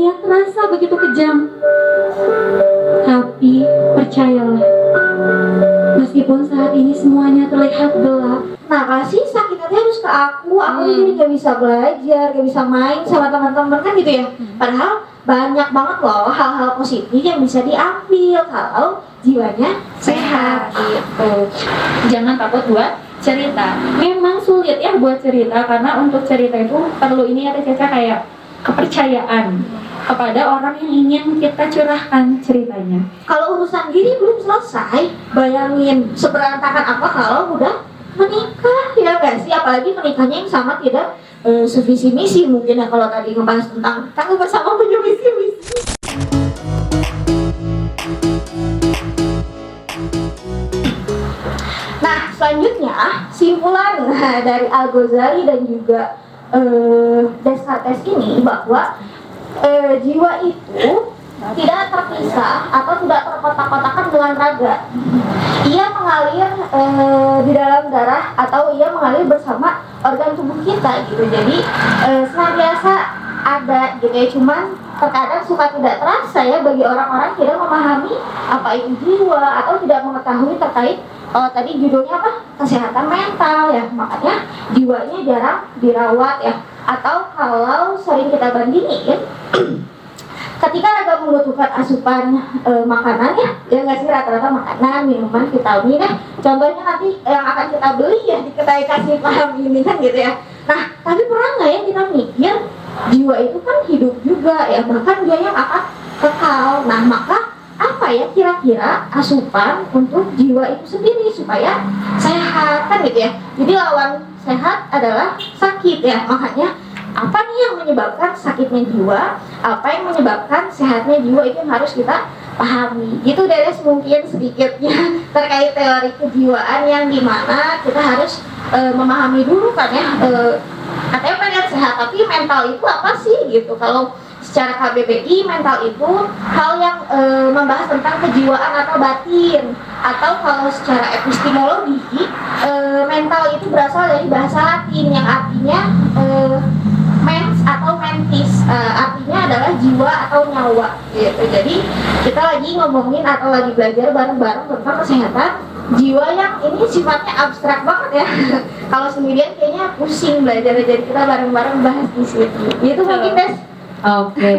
dunia terasa begitu kejam. Tapi percayalah, meskipun saat ini semuanya terlihat gelap, Nah sih sakit hati harus ke aku jadi gak bisa belajar, gak bisa main sama teman-teman kan gitu ya. Padahal banyak banget loh hal-hal positif yang bisa diambil kalau jiwanya sehat gitu. Jangan takut buat cerita. Memang sulit ya buat cerita, karena untuk cerita itu perlu ini ya Caca, kayak kepercayaan kepada orang yang ingin kita curahkan ceritanya. Kalau urusan diri belum selesai, bayangin seberantakan apa kalau udah menikah, ya gak sih? Apalagi menikahnya yang sama tidak sevisi misi, mungkin ya kalau tadi ngebahas tentang kamu bersama punya visi misi. Nah selanjutnya simpulan dari Al-Ghazali dan juga Descartes ini bahwa jiwa itu tidak terpisah atau tidak terkotak-kotakan dengan raga. Ia mengalir di dalam darah atau ia mengalir bersama organ tubuh kita gitu. Jadi senantiasa ada gitu ya. Cuman terkadang suka tidak terasa ya bagi orang-orang tidak memahami apa itu jiwa atau tidak mengetahui terkait tadi judulnya apa? Kesehatan mental ya. Makanya jiwanya jarang dirawat ya. Atau kalau sering kita bandingin ketika agak membutuhkan asupan makanan ya nggak sih, rata-rata makanan, minuman, vitamin ya. Contohnya nanti yang akan kita beli ya di kedai kasih paham ini kan gitu ya. Nah tapi pernah nggak ya kita mikir jiwa itu kan hidup juga ya, bahkan dia yang akan kekal. Nah maka apa ya kira-kira asupan untuk jiwa itu sendiri supaya sehat kan gitu ya. Jadi lawan sehat adalah sakit ya. Makanya apa nih yang menyebabkan sakitnya jiwa, apa yang menyebabkan sehatnya jiwa, itu yang harus kita pahami. Gitu Dedes mungkin sedikitnya terkait teori kejiwaan yang dimana kita harus memahami dulu kan ya. Katanya pengen sehat tapi mental itu apa sih gitu. Kalau secara KBBI mental itu hal yang membahas tentang kejiwaan atau batin. Atau kalau secara epistemologi mental itu berasal dari bahasa Latin yang artinya mens atau mentis, artinya adalah jiwa atau nyawa gitu. Jadi kita lagi ngomongin atau lagi belajar bareng-bareng tentang kesehatan jiwa yang ini sifatnya abstrak banget ya. Kalau sendirian kayaknya pusing belajar, jadi kita bareng-bareng bahas di situ. Itu mungkin Des. Oke,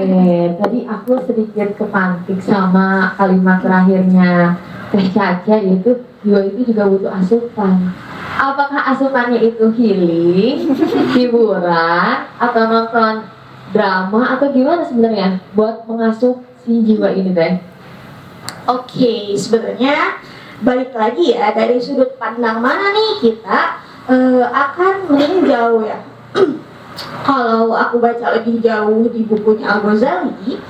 tadi aku sedikit kepantik sama kalimat terakhirnya Teh Caca, yaitu jiwa itu juga butuh asupan. Apakah asupannya itu healing, hiburan, atau nonton drama, atau gimana sebenarnya buat mengasuh si jiwa ini Teh? Oke, sebenarnya balik lagi ya, dari sudut pandang mana nih kita akan meninjau ya. Kalau aku baca lebih jauh di bukunya Al-Ghazali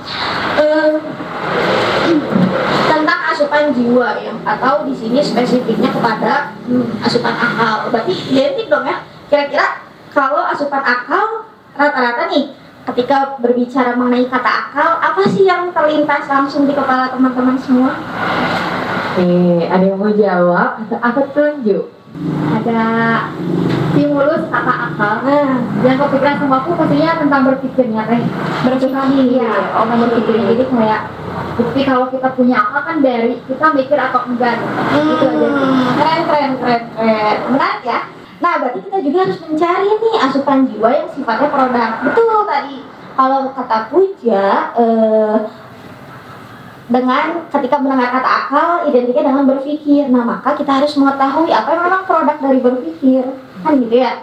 tentang asupan jiwa ya, atau di sini spesifiknya kepada asupan akal. Berarti identik dong ya. Kira-kira kalau asupan akal rata-rata nih ketika berbicara mengenai kata akal, apa sih yang terlintas langsung di kepala teman-teman semua? Ada yang mau jawab atau aku tunjuk? ada stimulus kata akal. Yang kepikiran sama aku pastinya tentang berpikirnya Teh. Berpikir ya, berpikir. Jadi kayak bukti kalau kita punya akal kan dari kita mikir atau enggak gitu aja sih. Keren. Menarik ya. Nah berarti kita juga harus mencari nih asupan jiwa yang sifatnya produk. Betul tadi. Kalau kata Puja dengan ketika mendengar kata akal identiknya dengan berpikir. Nah maka kita harus mengetahui apa yang memang produk dari berpikir, kan gitu ya.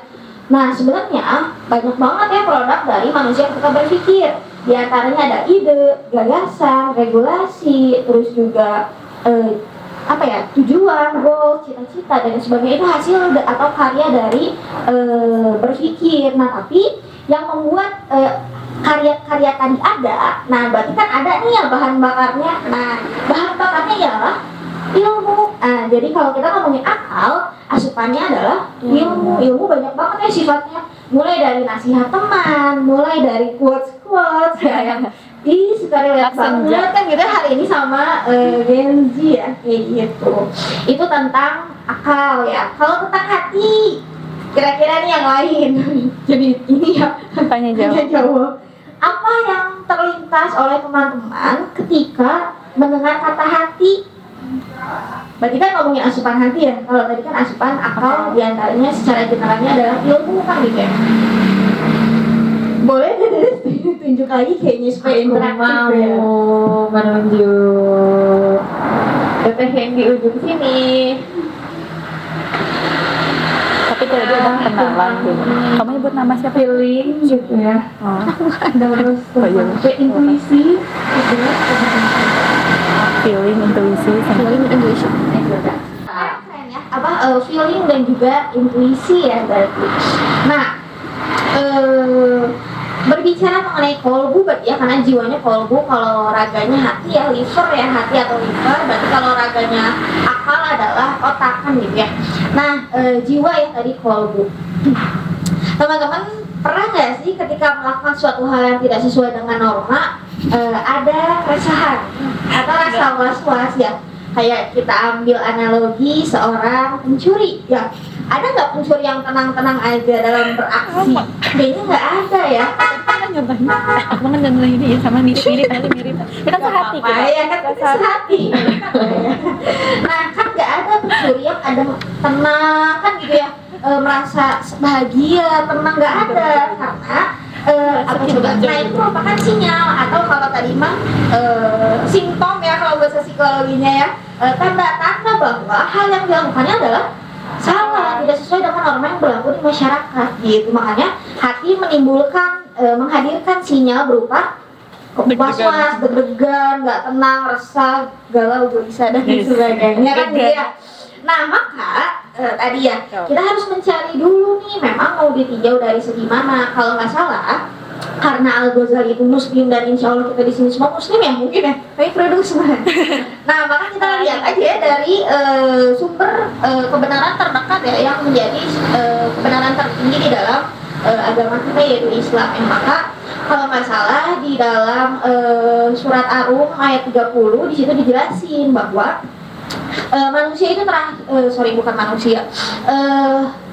Nah sebenarnya banyak banget ya produk dari manusia ketika berpikir. Di antaranya ada ide, gagasan, regulasi, terus juga tujuan, goal, cita-cita dan sebagainya. Itu hasil atau karya dari berpikir. Nah tapi yang membuat karya-karya tadi ada, nah berarti kan ada nih ya bahan bakarnya. Nah bahan bakarnya ialah ilmu. Nah jadi kalau kita ngomongin akal, asupannya adalah ilmu. Ilmu banyak banget ya sifatnya, mulai dari nasihat teman, mulai dari quotes ya yang suka relate banget kan gitu hari ini sama Gen Z ya kayak gitu. Itu tentang akal ya. Kalau tentang hati, kira-kira nih yang lain jadi ini ya tanya jawab. apa yang terlintas oleh teman-teman ketika mendengar kata hati? Berarti kan ngomongin asupan hati ya. Kalau tadi kan asupan akal, diantaranya secara generalnya adalah ilmu kan gitu ya. Boleh tunjuk lagi kayaknya supaya Aku interaktif mau ya. menunjuk teteh yang di ujung sini. Tapi tadi ada kenalan gitu. Kamu nyebut nama siapa? Feeling gitu ya. Oh, Terus Oh, iya. sampai intuisi gitu ya. feeling, intuisi, sama Keren ya, feeling dan juga intuisi ya berarti. Nah, berbicara mengenai kolbu berarti ya, karena jiwanya kolbu, kalau raganya hati ya liver ya, hati atau liver. Berarti kalau raganya akal adalah otak kan gitu ya. Nah, jiwa ya tadi kolbu. Teman-teman pernah nggak sih ketika melakukan suatu hal yang tidak sesuai dengan norma, ada keresahan atau rasa was-was ya? Kayak kita ambil analogi seorang pencuri ya. Ada nggak pencuri yang tenang-tenang aja dalam beraksi? Kayaknya nggak ada ya. aku kan nonton ini ya, sama mirip-mirip kali mirip. Kita sehati Apa kita. ya kan kita sehati. Nah kan nggak ada pencuri yang ada tenang kan gitu ya, merasa bahagia, tenang, nggak ada, karena apa coba? Nah itu merupakan sinyal, atau kalau tadi mah simptom ya kalau bahasa psikologinya ya, tanda-tanda bahwa hal yang dilakukannya adalah salah, tidak sesuai dengan norma yang berlaku di masyarakat gitu. Makanya hati menimbulkan, menghadirkan sinyal berupa was-was, deg-degan, nggak tenang, resah, galau, gelisah dan sebagainya kan gitu ya. Nah maka tadi ya kita harus mencari dulu nih, memang mau ditinjau dari segi mana. Kalau nggak salah, karena Al-Ghazali itu muslim dan insya Allah kita di sini semua muslim ya mungkin ya, kayak produksi sebenarnya. Nah maka kita lihat aja ya dari sumber kebenaran terdekat ya, yang menjadi kebenaran tertinggi di dalam agama kita yaitu Islam. Maka kalau nggak salah di dalam surat Ar-Rum ayat 30 di situ dijelasin bahwa manusia itu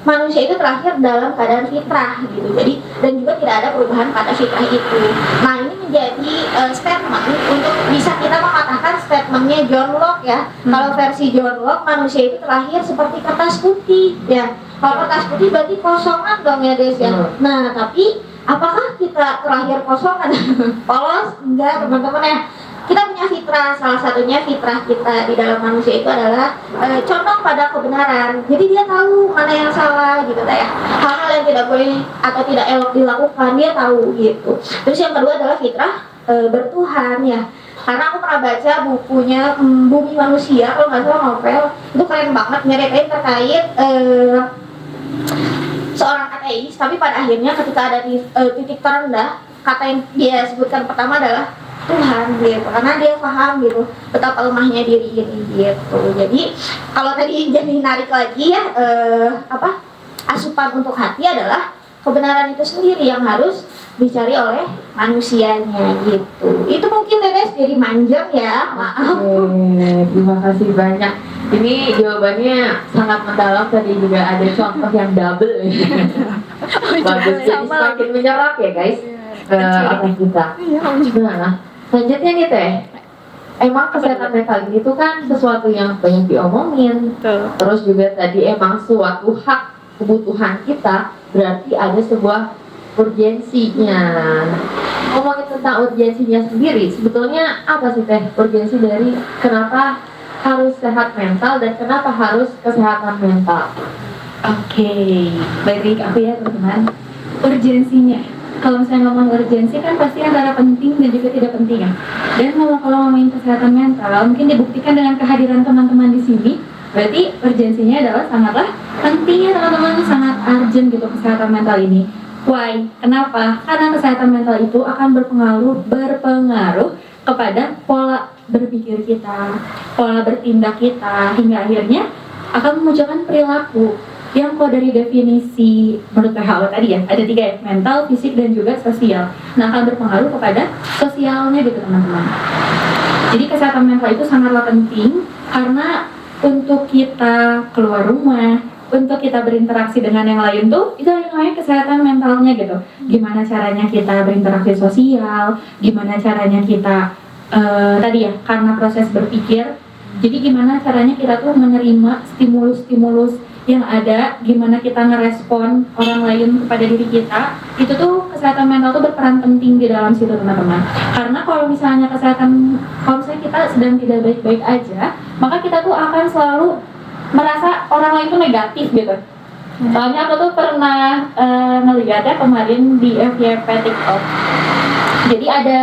manusia itu terakhir dalam keadaan fitrah gitu. Jadi dan juga tidak ada perubahan pada fitrah itu. Nah ini menjadi statement untuk bisa kita mengatakan statementnya John Locke ya. Kalau versi John Locke, manusia itu terakhir seperti kertas putih ya. Kalau kertas putih berarti kosongan dong ya Des ya. Nah tapi apakah kita terakhir kosongan? Polos? Enggak teman-teman ya. Kita punya fitrah, salah satunya fitrah kita di dalam manusia itu adalah condong pada kebenaran. Jadi dia tahu mana yang salah gitu ya. Hal-hal yang tidak boleh atau tidak elok dilakukan dia tahu gitu. Terus yang kedua adalah fitrah bertuhan ya. Karena aku pernah baca bukunya Bumi Manusia, kalau nggak salah novel, itu keren banget nyeritain terkait seorang ateis, tapi pada akhirnya ketika ada di titik terendah, kata yang dia sebutkan pertama adalah Tuhan gitu, karena dia paham gitu betapa lemahnya diri ini gitu. Jadi kalau tadi jadi narik lagi ya, asupan untuk hati adalah kebenaran itu sendiri yang harus dicari oleh manusianya gitu. Itu mungkin Dedes jadi manjang ya, maaf. Oke, terima kasih banyak. Ini jawabannya sangat mendalam, tadi juga ada contoh yang double. Bagus, jadi semakin menyerap ya guys otak kita. Nah, selanjutnya nih Teh, emang kesehatan mental ini tuh kan sesuatu yang banyak diomongin. Terus juga tadi emang suatu hak kebutuhan kita, berarti ada sebuah urgensinya. Ngomongin tentang urgensinya sendiri, sebetulnya apa sih Teh urgensi dari kenapa harus sehat mental dan kenapa harus kesehatan mental? Oke, baik aku ya teman-teman. Urgensinya, kalau misalnya ngomong urgensi kan pasti antara penting dan juga tidak penting ya. Dan kalau ngomongin kesehatan mental, mungkin dibuktikan dengan kehadiran teman-teman di sini. Berarti urgensinya adalah sangatlah penting ya teman-teman, sangat urgent gitu kesehatan mental ini. Why? Kenapa? Karena kesehatan mental itu akan berpengaruh kepada pola berpikir kita, pola bertindak kita, hingga akhirnya akan memunculkan perilaku yang kalau dari definisi menurut WHO tadi ya, ada 3 ya, mental, fisik, dan juga sosial. Nah, akan berpengaruh kepada sosialnya gitu teman-teman. Jadi kesehatan mental itu sangatlah penting karena untuk kita keluar rumah, untuk kita berinteraksi dengan yang lain tuh itu yang namanya kesehatan mentalnya gitu. Gimana caranya kita berinteraksi sosial, gimana caranya kita tadi ya karena proses berpikir. Jadi gimana caranya kita tuh menerima stimulus-stimulus yang ada, gimana kita ngerespon orang lain kepada diri kita. Itu tuh kesehatan mental tuh berperan penting di dalam situ teman-teman. Karena kalau misalnya kita sedang tidak baik-baik aja, maka kita tuh akan selalu merasa orang lain tuh negatif gitu. Soalnya aku tuh pernah ngeliatnya kemarin di FYP TikTok. Jadi ada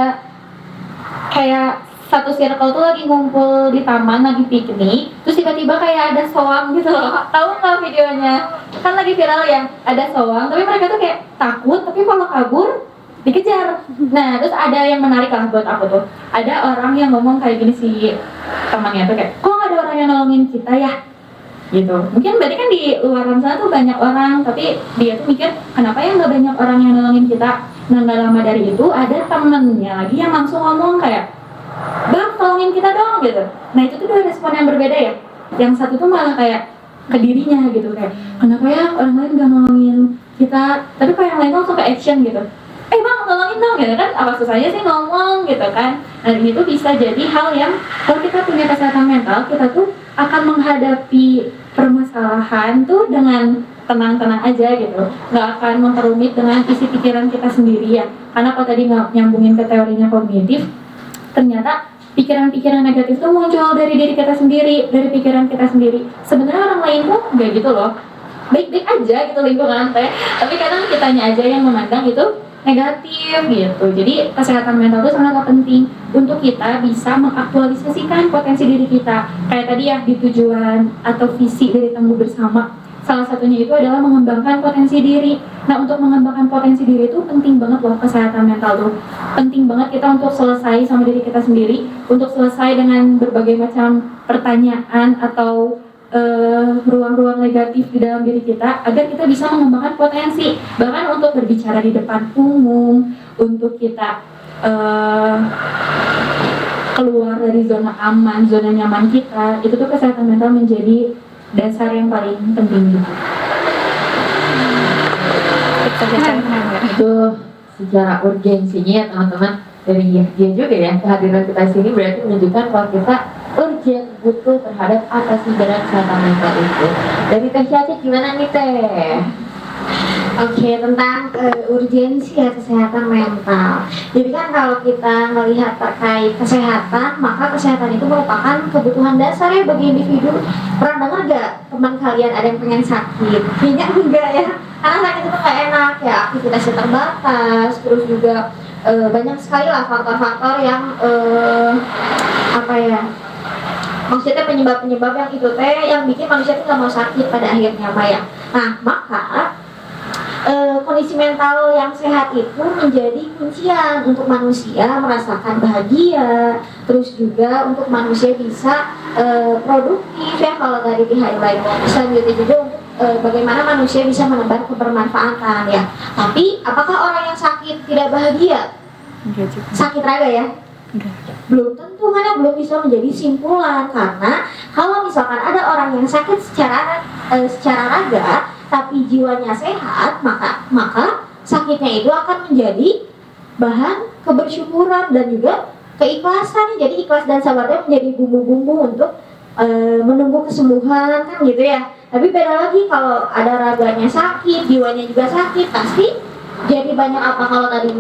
kayak satu circle tuh lagi ngumpul di taman, lagi piknik, terus tiba-tiba kayak ada soang gitu loh. Tahu nggak videonya? Kan lagi viral ya, ada soang, tapi mereka tuh kayak takut, tapi kalau kabur dikejar. Nah, terus ada yang menarik lah buat aku tuh. Ada orang yang ngomong kayak gini sih temannya tuh kayak, kok nggak ada orang yang nolongin kita ya? Gitu. Mungkin berarti kan di luar sana tuh banyak orang, tapi dia tuh mikir kenapa ya nggak banyak orang yang nolongin kita? Nah, nggak lama dari itu ada temennya lagi yang langsung ngomong kayak, Bang, tolongin kita dong gitu. Nah itu tuh dua respon yang berbeda ya. Yang satu tuh malah kayak ke dirinya gitu, kayak kenapa ya orang lain gak nolongin kita, tapi kalau yang lain langsung ke action gitu. Bang, tolongin dong gitu kan, apa susahnya sih ngomong gitu kan. Nah ini tuh bisa jadi hal yang kalau kita punya kesehatan mental, kita tuh akan menghadapi permasalahan tuh dengan tenang-tenang aja gitu, nggak akan memperumit dengan isi pikiran kita sendiri ya. Karena kalau tadi nggak nyambungin ke teorinya kognitif, ternyata pikiran-pikiran negatif itu muncul dari diri kita sendiri, dari pikiran kita sendiri. Sebenarnya orang lain tuh nggak gitu loh, baik-baik aja gitu lingkungan teh, tapi kadang kitanya aja yang memandang itu negatif gitu. Jadi kesehatan mental itu sangat penting untuk kita bisa mengaktualisasikan potensi diri kita. Kayak tadi ya di tujuan atau visi dari Tangguh Bersama, salah satunya itu adalah mengembangkan potensi diri. Nah, untuk mengembangkan potensi diri itu penting banget loh kesehatan mental tuh. Penting banget kita untuk selesai sama diri kita sendiri, untuk selesai dengan berbagai macam pertanyaan atau ruang-ruang negatif di dalam diri kita agar kita bisa mengembangkan potensi. Bahkan untuk berbicara di depan umum, untuk kita keluar dari zona aman, zona nyaman kita, itu tuh kesehatan mental menjadi dasar yang paling penting gitu. Itu secara urgensinya ya teman-teman, dari dia juga ya kehadiran kita di sini berarti menunjukkan kalau kita urgent butuh terhadap apa sih kesehatan mental itu. Dari Teh Caca gimana nih Teh? Oke, tentang urgensi ya kesehatan mental. Jadi kan kalau kita melihat terkait kesehatan, maka kesehatan itu merupakan kebutuhan dasar ya bagi individu. Pernah dengar gak teman kalian ada yang pengen sakit? Kayaknya enggak ya, karena sakit itu gak enak ya, aktivitasnya terbatas, terus juga banyak sekali lah faktor-faktor yang maksudnya penyebab-penyebab yang itu yang bikin manusia itu gak mau sakit pada akhirnya Maya. Nah, maka kondisi mental yang sehat itu menjadi kuncian untuk manusia merasakan bahagia, terus juga untuk manusia bisa produktif ya kalau tadi di highlight. Selanjutnya juga untuk bagaimana manusia bisa menebar kebermanfaatan ya. Tapi apakah orang yang sakit tidak bahagia? Enggak juga. Sakit raga ya? Enggak. Belum tentu, karena belum bisa menjadi simpulan. Karena kalau misalkan ada orang yang sakit secara raga tapi jiwanya sehat, maka sakitnya itu akan menjadi bahan kebersyukuran dan juga keikhlasan. Jadi ikhlas dan sabarnya menjadi bumbu-bumbu untuk menunggu kesembuhan kan gitu ya. Tapi beda lagi kalau ada raganya sakit, jiwanya juga sakit, pasti jadi banyak apa kalau tadi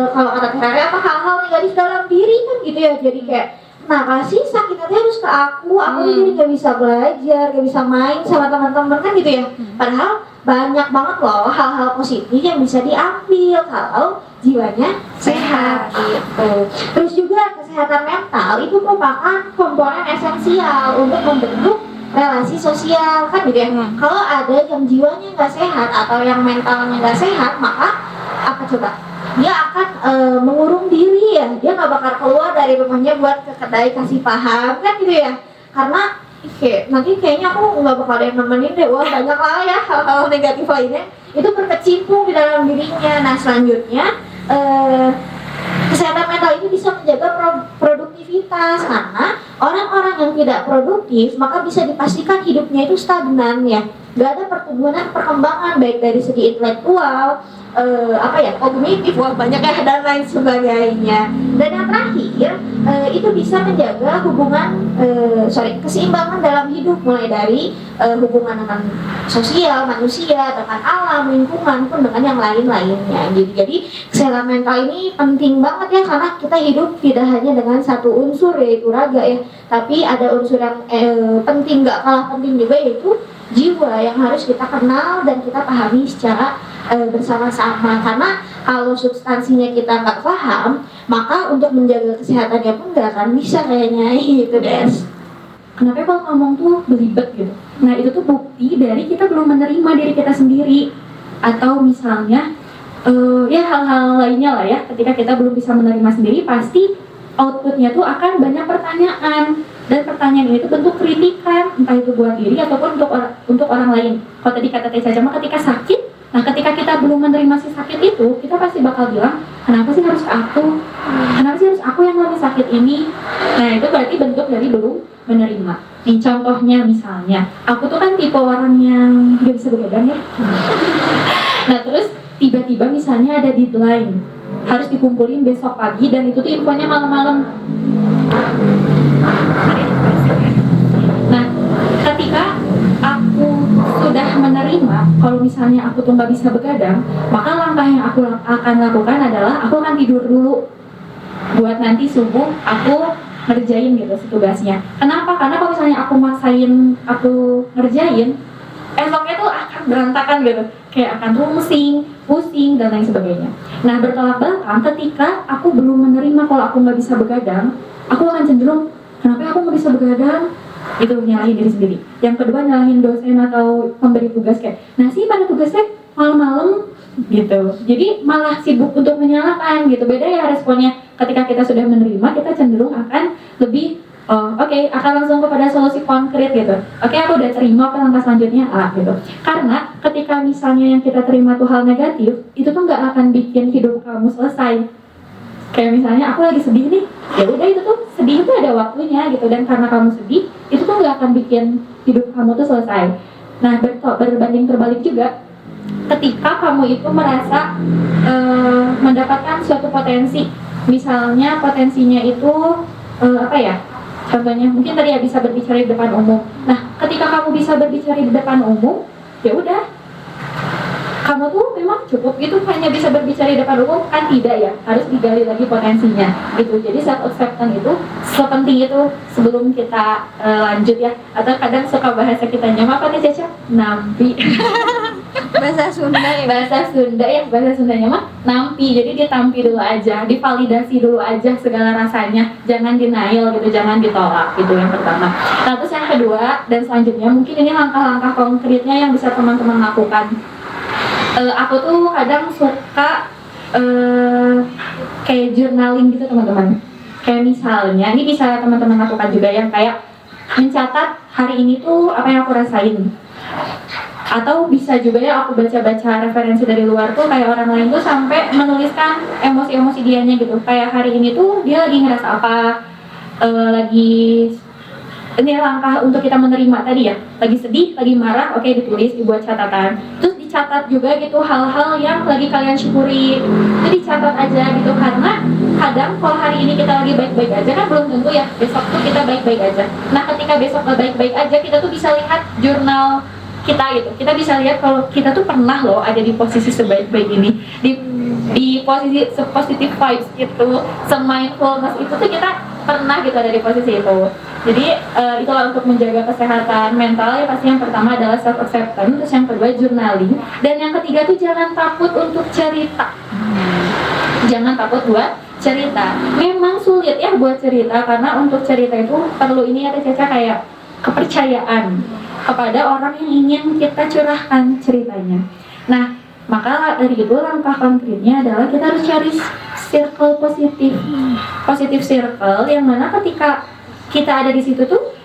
kalau kata Ferrari apa hal-hal negatif dalam diri kan gitu ya. Jadi kayak kenapa sih sakitnya harus ke aku jadi gak bisa belajar, gak bisa main sama teman-teman kan gitu ya. Padahal banyak banget loh hal-hal positif yang bisa diambil kalau jiwanya sehat gitu. Terus juga kesehatan mental itu merupakan komponen esensial untuk membentuk relasi sosial kan gitu ya. Kalau ada yang jiwanya nggak sehat atau yang mentalnya nggak sehat, maka apa coba? Dia akan mengurung diri ya, dia nggak bakal keluar dari rumahnya buat ke kedai kasih paham kan gitu ya, karena nanti kayaknya aku nggak bakal ada yang nemenin deh. Wah banyak lah ya hal-hal negatif lainnya itu berkecimpung di dalam dirinya. Nah selanjutnya kesehatan mental ini bisa menjaga produktivitas, karena orang-orang yang tidak produktif maka bisa dipastikan hidupnya itu stagnan ya. nggak ada perkembangan baik dari segi intelektual, kognitif, wah banyak ya, dan lain sebagainya. Dan yang terakhir, itu bisa menjaga keseimbangan dalam hidup, mulai dari hubungan dengan sosial manusia, dengan alam, lingkungan, pun dengan yang lain-lainnya. Jadi kesehatan mental ini penting banget ya, karena kita hidup tidak hanya dengan satu unsur yaitu raga ya, tapi ada unsur yang penting, nggak kalah penting juga, yaitu jiwa yang harus kita kenal dan kita pahami secara bersama-sama. Karena kalau substansinya kita nggak paham, maka untuk menjaga kesehatannya pun nggak akan bisa kayaknya gitu, Des. Kenapa kalau ngomong tuh belibet gitu? Nah itu tuh bukti dari kita belum menerima diri kita sendiri. Atau misalnya ya hal-hal lainnya lah ya, ketika kita belum bisa menerima sendiri, pasti outputnya tuh akan banyak pertanyaan. Dan pertanyaan ini tuh bentuk kritikan, entah itu buat diri ataupun untuk orang lain. Kalau tadi kata Teh Caca mah ketika sakit, nah ketika kita belum menerima si sakit itu, kita pasti bakal bilang, kenapa sih harus aku? Kenapa sih harus aku yang ngalamin sakit ini? Nah itu berarti bentuk dari belum menerima. Nih contohnya misalnya, aku tuh kan tipe orang yang gak bisa begadang ya. Nah terus tiba-tiba misalnya ada deadline, harus dikumpulin besok pagi, dan itu tuh infonya malam-malam. Nah, ketika aku sudah menerima kalau misalnya aku tuh nggak bisa begadang, maka langkah yang aku akan lakukan adalah aku akan tidur dulu buat nanti subuh aku ngerjain gitu tugasnya. Kenapa? Karena kalau misalnya aku maksain aku ngerjain, esoknya tuh akan berantakan gitu, kayak akan rungsing, pusing, dan lain sebagainya. Nah, bertolak belakang, ketika aku belum menerima kalau aku nggak bisa begadang, aku akan cenderung, kenapa aku nggak bisa begadang? Itu nyalahin diri sendiri. Yang kedua, nyalahin dosen atau pemberi tugas, kayak, nah sih pada tugasnya malam-malam gitu. Jadi malah sibuk untuk menyalahkan gitu. Beda ya responnya ketika kita sudah menerima, kita cenderung akan lebih akan langsung kepada solusi konkret gitu. Aku udah terima, apa langkah selanjutnya A gitu. Karena ketika misalnya yang kita terima tuh hal negatif, itu tuh nggak akan bikin hidup kamu selesai. Kayak misalnya aku lagi sedih nih, ya udah itu tuh sedih itu ada waktunya gitu, dan karena kamu sedih, itu tuh nggak akan bikin hidup kamu tuh selesai. Nah berbanding terbalik juga, ketika kamu itu merasa mendapatkan suatu potensi, misalnya potensinya itu contohnya mungkin tadi ya bisa berbicara di depan umum. Nah ketika kamu bisa berbicara di depan umum, ya udah, kamu tuh memang cukup gitu hanya bisa berbicara di depan umum, kan tidak ya, harus digali lagi potensinya gitu. Jadi self acceptance itu sepenting itu sebelum kita lanjut ya. Atau kadang suka bahasa kita nyama apa nih Caca? Nampi. Bahasa Sunda ya. Bahasa Sundanya mah nampi. Jadi ditampi dulu aja, divalidasi dulu aja segala rasanya, jangan denial gitu, jangan ditolak gitu yang pertama. Nah terus yang kedua dan selanjutnya, mungkin ini langkah-langkah konkretnya yang bisa teman-teman lakukan. Aku tuh kadang suka kayak journaling gitu teman-teman. Kayak misalnya, ini bisa teman-teman lakukan juga yang kayak mencatat hari ini tuh apa yang aku rasain. Atau bisa juga ya aku baca-baca referensi dari luar tuh, kayak orang lain tuh sampai menuliskan emosi-emosi dianya gitu. Kayak hari ini tuh dia lagi ngerasa apa, ini langkah untuk kita menerima tadi ya, lagi sedih, lagi marah, oke, ditulis, dibuat catatan. Terus dicatat juga gitu hal-hal yang lagi kalian syukuri, itu dicatat aja gitu. Karena kadang kalau hari ini kita lagi baik-baik aja kan belum tentu ya besok tuh kita baik-baik aja. Nah ketika besok gak baik-baik aja, kita tuh bisa lihat jurnal kita gitu. Kita bisa lihat kalau kita tuh pernah loh ada di posisi sebaik-baik ini, di posisi positive vibes gitu, mindfulness itu tuh kita pernah gitu ada di posisi itu. Jadi itulah untuk menjaga kesehatan mental ya, pasti yang pertama adalah self acceptance, terus yang kedua journaling, dan yang ketiga tuh jangan takut untuk cerita. Jangan takut buat cerita. Memang sulit ya buat cerita, karena untuk cerita itu perlu ini ya Caca, kayak kepercayaan kepada orang yang ingin kita curahkan ceritanya. Nah, maka dari itu langkah konkretnya adalah kita harus cari circle positif circle, yang mana ketika kita ada di situ tuh,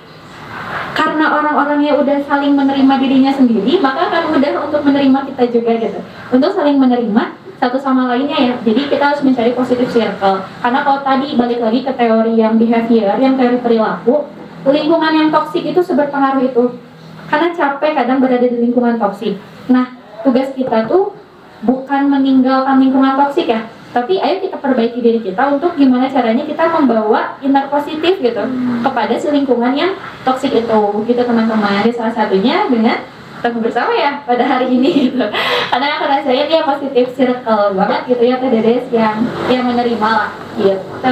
karena orang-orangnya udah saling menerima dirinya sendiri, maka akan mudah untuk menerima kita juga gitu, untuk saling menerima satu sama lainnya ya. Jadi kita harus mencari positif circle, karena kalau tadi balik lagi ke teori yang behavior, yang teori perilaku, lingkungan yang toksik itu seberpengaruh itu. karena capek kadang berada di lingkungan toksik. Nah, tugas kita tuh bukan meninggalkan lingkungan toksik ya, tapi ayo kita perbaiki diri kita untuk gimana caranya kita membawa inner positif gitu kepada si lingkungan yang toksik itu gitu teman-teman. Jadi salah satunya dengan ketemu bersama ya pada hari ini gitu. Karena aku rasain dia positif circle banget gitu ya Teh Dedes yang menerima lah gitu.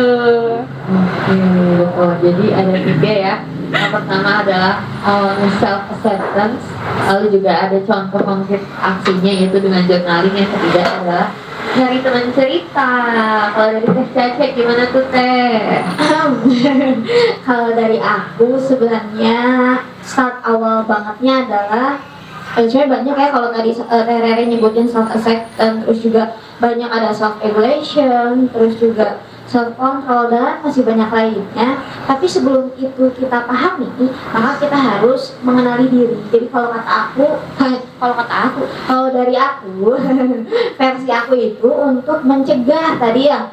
Oke, betul. Jadi ada 3 ya. Yang pertama adalah self acceptance, lalu juga ada contoh konkret aksinya yaitu dengan journaling. Yang ketiga adalah nyari teman cerita. Kalau dari Teh Caca gimana tuh Teh? Kalau dari aku sebenarnya start awal bangetnya adalah sebenarnya banyak ya kalau tadi Teh Rere nyebutin self acceptance, terus juga banyak ada self regulation, terus juga self control dan masih banyak lainnya. Tapi sebelum itu kita pahami, maka kita harus mengenali diri. Jadi kalau dari aku versi aku itu untuk mencegah tadi ya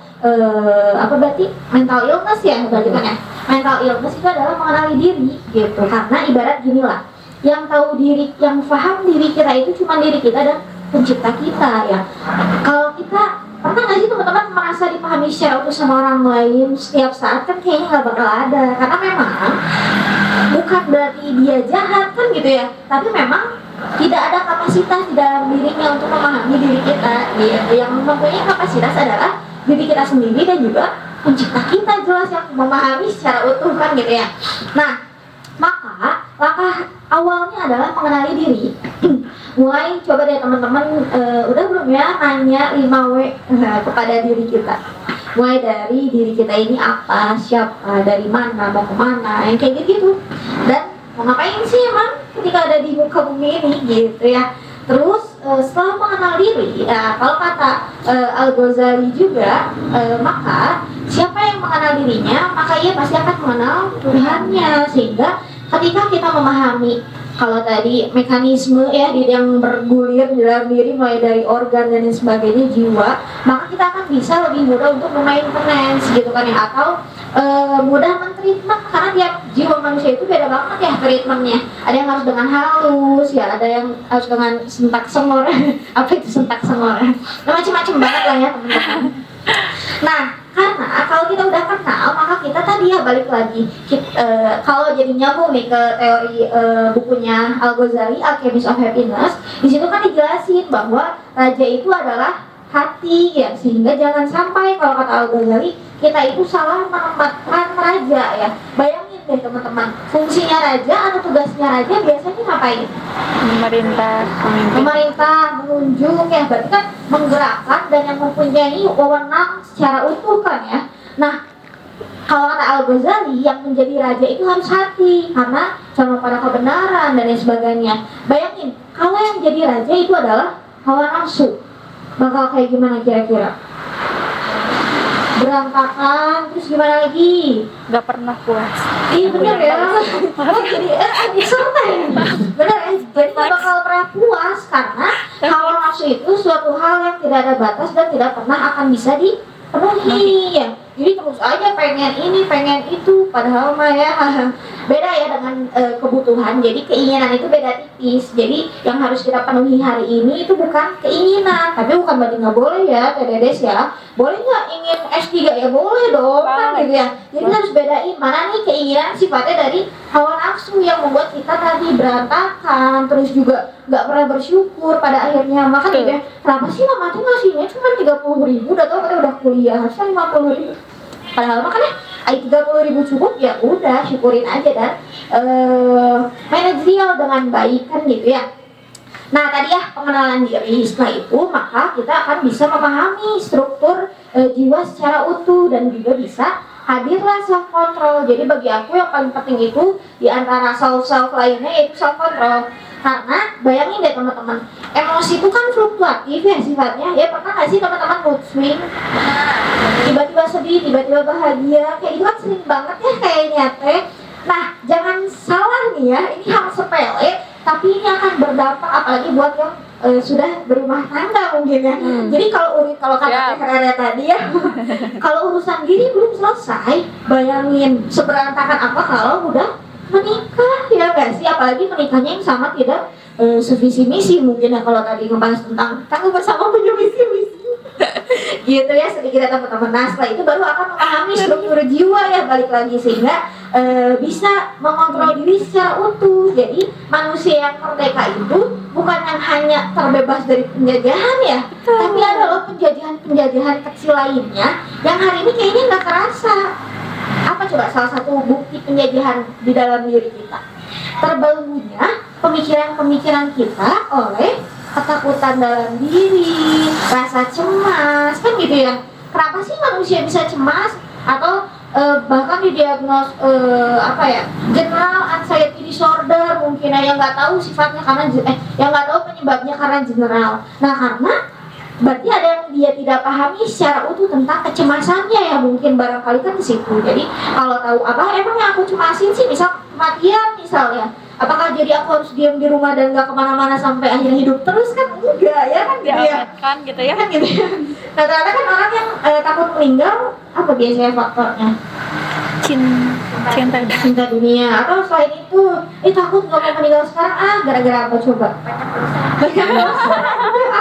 apa berarti mental illness ya berarti kan ya. Mental illness itu adalah mengenali diri gitu. Karena ibarat gini lah, yang tahu diri, yang paham diri kita itu cuma diri kita dan pencipta kita ya. Kalau kita pernah nggak sih teman-teman merasa dipahami secara utuh sama orang lain setiap saat, kan kayaknya nggak bakal ada. Karena memang bukan berarti dia jahat kan gitu ya, tapi memang tidak ada kapasitas di dalam dirinya untuk memahami diri kita gitu. Yang mempunyai kapasitas adalah diri kita sendiri dan juga pencipta kita jelas yang memahami secara utuh kan gitu ya. Nah, maka langkah awalnya adalah mengenali diri. Mulai coba deh teman-teman, udah belum ya nanya 5W kepada diri kita. Mulai dari diri kita ini apa, siapa, dari mana, mau kemana, yang kayak gitu. Dan mau ngapain sih emang ketika ada di muka bumi ini gitu ya. Terus setelah mengenal diri, kalau kata Al-Ghazali juga, maka siapa yang mengenal dirinya, maka ia pasti akan mengenal Tuhannya. Sehingga ketika kita memahami kalau tadi mekanisme ya yang bergulir di dalam diri mulai dari organ dan lain sebagainya, jiwa, maka kita akan bisa lebih mudah untuk maintenance gitu kan ya, atau mudah mentreatment karena tiap jiwa manusia itu beda banget ya treatmentnya. Ada yang harus dengan halus ya, ada yang harus dengan sentak sengor. Apa itu sentak sengor? Nah, macam-macam banget lah ya teman-teman. Nah, karena kalau kita udah kenal, maka kita tadi ya balik lagi kalau jadi nyambung nih ke teori bukunya Al-Ghazali, Alchemist of Happiness. Di situ kan dijelasin bahwa raja itu adalah hati ya, sehingga jangan sampai kalau kata Al-Ghazali kita itu salah menempatkan raja ya. Bayangin deh teman-teman, fungsinya raja atau tugasnya raja biasanya ngapain? Memerintah, memimpin. Memerintah, menunjuk ya, berarti kan menggerakkan dan yang mempunyai wewenang secara utuh kan ya. Nah, kalau kata Al-Ghazali yang menjadi raja itu harus hati karena condong pada kebenaran dan lain sebagainya. Bayangin kalau yang jadi raja itu adalah hawa nafsu, bakal kayak gimana kira-kira? Berantakan, terus gimana lagi? Gak pernah puas. Iya bener ya. Oh jadi santai. Bener ya. Jadi gak bakal pernah puas karena hawa nafsu itu suatu hal yang tidak ada batas dan tidak pernah akan bisa dipenuhi ya. Jadi terus aja pengen ini, pengen itu, padahal mah ya beda ya dengan kebutuhan. Jadi keinginan itu beda tipis. Jadi yang harus kita penuhi hari ini itu bukan keinginan, tapi bukan berarti nggak boleh ya, Teh Dedes ya. Boleh nggak ingin S3 ya boleh dong kan gitu ya. Jadi kita harus bedain mana nih keinginan sifatnya dari hawa nafsu yang membuat kita tadi berantakan, terus juga nggak pernah bersyukur pada akhirnya. Maka gitu ya, kenapa sih mama tuh ngasihnya cuma 30.000, udah tau katanya udah kuliah harusnya 50.000. Padahal makanya 30.000 cukup ya udah syukurin aja dan manajerial dengan baik kan gitu ya. Nah tadi ya pengenalan diri, setelah itu maka kita akan bisa memahami struktur jiwa secara utuh dan juga bisa hadirlah self control. Jadi bagi aku yang paling penting itu di antara self lainnya yaitu self control. Karena bayangin deh teman-teman, emosi itu kan fluktuatif ya sifatnya. Ya pernah nggak sih teman-teman mood swing? Tiba-tiba sedih, tiba-tiba bahagia, kayak itu kan sering banget ya kayaknya teh. Nah jangan salah nih ya, ini hal sepele, tapi ini akan berdampak apalagi buat yang sudah berumah tangga mungkin ya. Jadi kalau kata Teh tadi ya, kalau urusan diri belum selesai, bayangin seberantakan apa kalau udah menikah ya nggak nggak sih? Apalagi menikahnya yang sama tidak sevisi misi mungkin ya, kalau tadi ngebahas tentang tangguh bersama punya visi misi gitu ya, sedikit ya teman-teman. Nah setelah itu baru akan memahami struktur jiwa ya, balik lagi, sehingga bisa mengontrol diri secara utuh. Jadi manusia yang merdeka itu bukan yang hanya terbebas dari penjajahan ya, tapi ada loh penjajahan kecil lainnya yang hari ini kayaknya nggak kerasa. Apa coba salah satu bukti penjajahan di dalam diri kita? Terbelenggunya pemikiran-pemikiran kita oleh ketakutan dalam diri, rasa cemas, kan gitu ya. Kenapa sih manusia bisa cemas? Atau bahkan didiagnos general anxiety disorder mungkin ya, yang nggak tahu sifatnya karena yang nggak tahu penyebabnya karena general. Nah karena berarti ada yang dia tidak pahami secara utuh tentang kecemasannya ya, mungkin barangkali kan di situ. Jadi kalau tahu apa emang yang aku cemasin sih, misal kematian misalnya, apakah jadi aku harus diam di rumah dan nggak kemana-mana sampai akhir hidup terus? Kan enggak ya, kan gitu ya, kan gitu ya. kan gitu ya. Nah ternyata kan orang yang takut meninggal apa biasanya faktornya? Cinta dunia. Atau selain itu takut nggak mau meninggal sekarang, gara-gara apa coba? Banyak dosa.